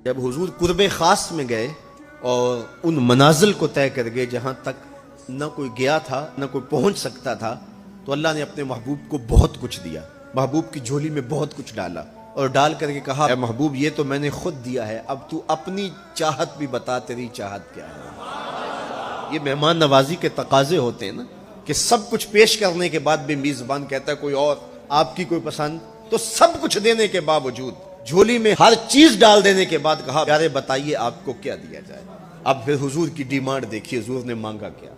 جب حضور قرب خاص میں گئے اور ان منازل کو طے کر گئے جہاں تک نہ کوئی گیا تھا نہ کوئی پہنچ سکتا تھا، تو اللہ نے اپنے محبوب کو بہت کچھ دیا، محبوب کی جھولی میں بہت کچھ ڈالا اور ڈال کر کے کہا، اے محبوب یہ تو میں نے خود دیا ہے، اب تو اپنی چاہت بھی بتا، تیری چاہت کیا ہے۔ یہ مہمان نوازی کے تقاضے ہوتے ہیں نا، کہ سب کچھ پیش کرنے کے بعد بھی میزبان کہتا ہے کوئی اور، آپ کی کوئی پسند، تو سب کچھ دینے کے باوجود جھولی میں ہر چیز ڈال دینے کے بعد کہا، پیارے بتائیے آپ کو کیا دیا جائے۔ اب پھر حضور کی ڈیمانڈ دیکھیے، حضور نے مانگا کیا۔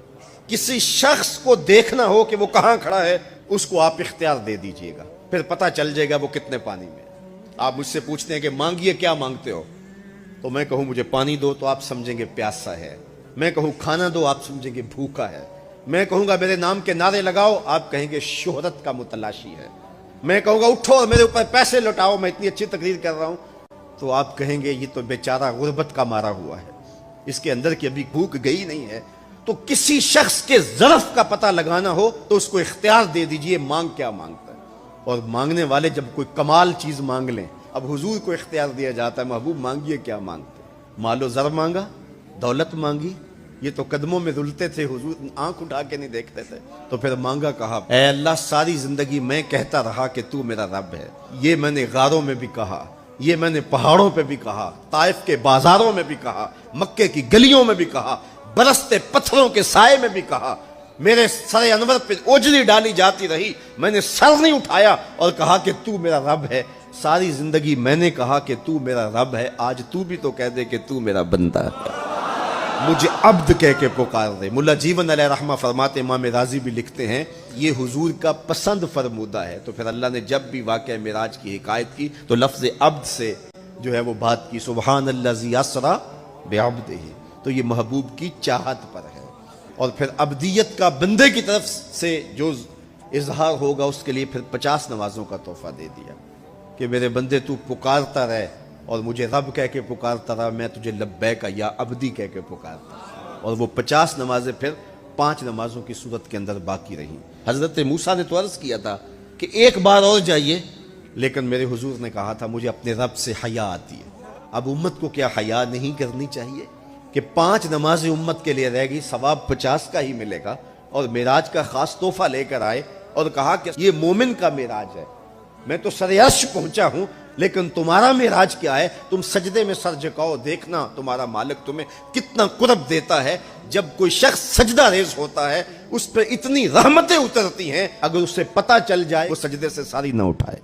کسی شخص کو دیکھنا ہو کہ وہ کہاں کھڑا ہے، اس کو آپ اختیار دے دیجئے گا، پھر پتہ چل جائے گا وہ کتنے پانی میں۔ آپ مجھ سے پوچھتے ہیں کہ مانگیے، کیا مانگتے ہو؟ تو میں کہوں مجھے پانی دو تو آپ سمجھیں گے پیاسا ہے، میں کہوں کھانا دو آپ سمجھیں گے بھوکا ہے، میں کہوں گا میرے نام کے نعرے لگاؤ آپ کہیں گے شہرت کا متلاشی ہے، میں کہوں گا اٹھو اور میرے اوپر پیسے لوٹاؤ میں اتنی اچھی تقریر کر رہا ہوں، تو آپ کہیں گے یہ تو بیچارہ غربت کا مارا ہوا ہے، اس کے اندر کی ابھی بھوک گئی نہیں ہے۔ تو کسی شخص کے ظرف کا پتہ لگانا ہو تو اس کو اختیار دے دیجئے مانگ کیا مانگتا ہے۔ اور مانگنے والے جب کوئی کمال چیز مانگ لیں، اب حضور کو اختیار دیا جاتا ہے، محبوب مانگیے کیا مانگتے ہیں؟ مال و زر مانگا، دولت مانگی، یہ تو قدموں میں رلتے تھے، حضور آنکھ اٹھا کے نہیں دیکھتے تھے، تو پھر مانگا کہا، اے اللہ ساری زندگی میں کہتا رہا کہ تو میرا رب ہے، یہ میں نے غاروں میں بھی کہا، یہ میں نے پہاڑوں پہ بھی کہا، طائف کے بازاروں میں بھی کہا، مکے کی گلیوں میں بھی کہا، برستے پتھروں کے سائے میں بھی کہا، میرے سر انور پہ اوجلی ڈالی جاتی رہی، میں نے سر نہیں اٹھایا اور کہا کہ تو میرا رب ہے۔ ساری زندگی میں نے کہا کہ تو میرا رب ہے، آج تو بھی تو کہہ دے کہ تو میرا بندہ ہے، مجھے عبد کہہ کے پکار دے۔ ملا جیون علیہ رحمہ فرماتے، امام راضی بھی لکھتے ہیں، یہ حضور کا پسند فرمودہ ہے۔ تو پھر اللہ نے جب بھی واقعہ معراج کی حکایت کی تو لفظ عبد سے جو ہے وہ بات کی، سبحان الذی اسریٰ بعبدہ، تو یہ محبوب کی چاہت پر ہے۔ اور پھر عبدیت کا بندے کی طرف سے جو اظہار ہوگا اس کے لیے پھر 50 نمازوں کا تحفہ دے دیا کہ میرے بندے تو پکارتا رہے اور مجھے رب کہہ کے پکارتا رہا، میں تجھے لبیک یا عبدی کہہ کے پکارتا رہا۔ اور وہ 50 نمازیں پھر 5 نمازوں کی صورت کے اندر باقی رہیں۔ حضرت موسیٰ نے تو عرض کیا تھا کہ ایک بار اور جائیے، لیکن میرے حضور نے کہا تھا مجھے اپنے رب سے حیا آتی ہے۔ اب امت کو کیا حیا نہیں کرنی چاہیے کہ 5 نمازیں امت کے لیے رہ گئی، ثواب 50 کا ہی ملے گا، اور معراج کا خاص تحفہ لے کر آئے اور کہا کہ یہ مومن کا معراج ہے، میں تو سر عرش پہنچا ہوں، لیکن تمہارا معراج کیا ہے؟ تم سجدے میں سر جھکاؤ، دیکھنا تمہارا مالک تمہیں کتنا قرب دیتا ہے۔ جب کوئی شخص سجدہ ریز ہوتا ہے اس پہ اتنی رحمتیں اترتی ہیں، اگر اسے پتہ چل جائے وہ سجدے سے ساری نہ اٹھائے۔